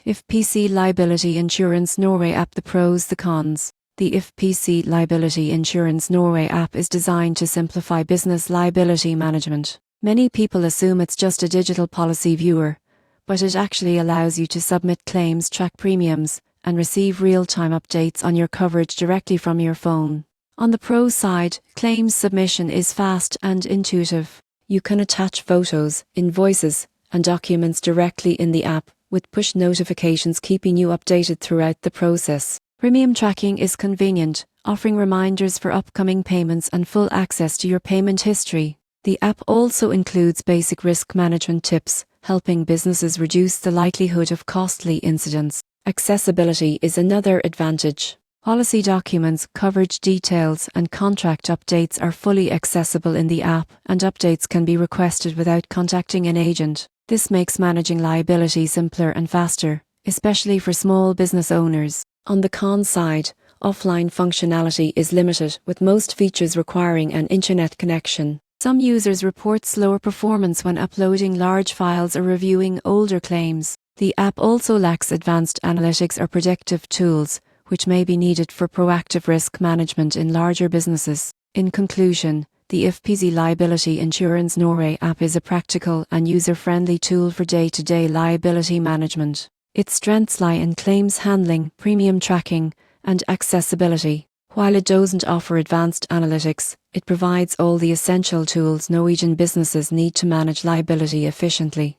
IFPC Liability Insurance Norway app. The pros, the cons. The IFPC Liability Insurance Norway app is designed to simplify business liability management. Many people assume it's just a digital policy viewer, but it actually allows you to submit claims, track premiums, and receive real-time updates on your coverage directly from your phone. On the pro side, claims submission is fast and intuitive. You can attach photos, invoices, and documents directly in the app, with push notifications keeping you updated throughout the process. Premium tracking is convenient, offering reminders for upcoming payments and full access to your payment history. The app also includes basic risk management tips, helping businesses reduce the likelihood of costly incidents. Accessibility is another advantage. Policy documents, coverage details, and contract updates are fully accessible in the app, and updates can be requested without contacting an agent. This makes managing liability simpler and faster, especially for small business owners. On the con side, offline functionality is limited, with most features requiring an internet connection. Some users report slower performance when uploading large files or reviewing older claims. The app also lacks advanced analytics or predictive tools, which may be needed for proactive risk management in larger businesses. In conclusion, the IFPC Liability Insurance Norway app is a practical and user-friendly tool for day-to-day liability management. Its strengths lie in claims handling, premium tracking, and accessibility. While it doesn't offer advanced analytics, it provides all the essential tools Norwegian businesses need to manage liability efficiently.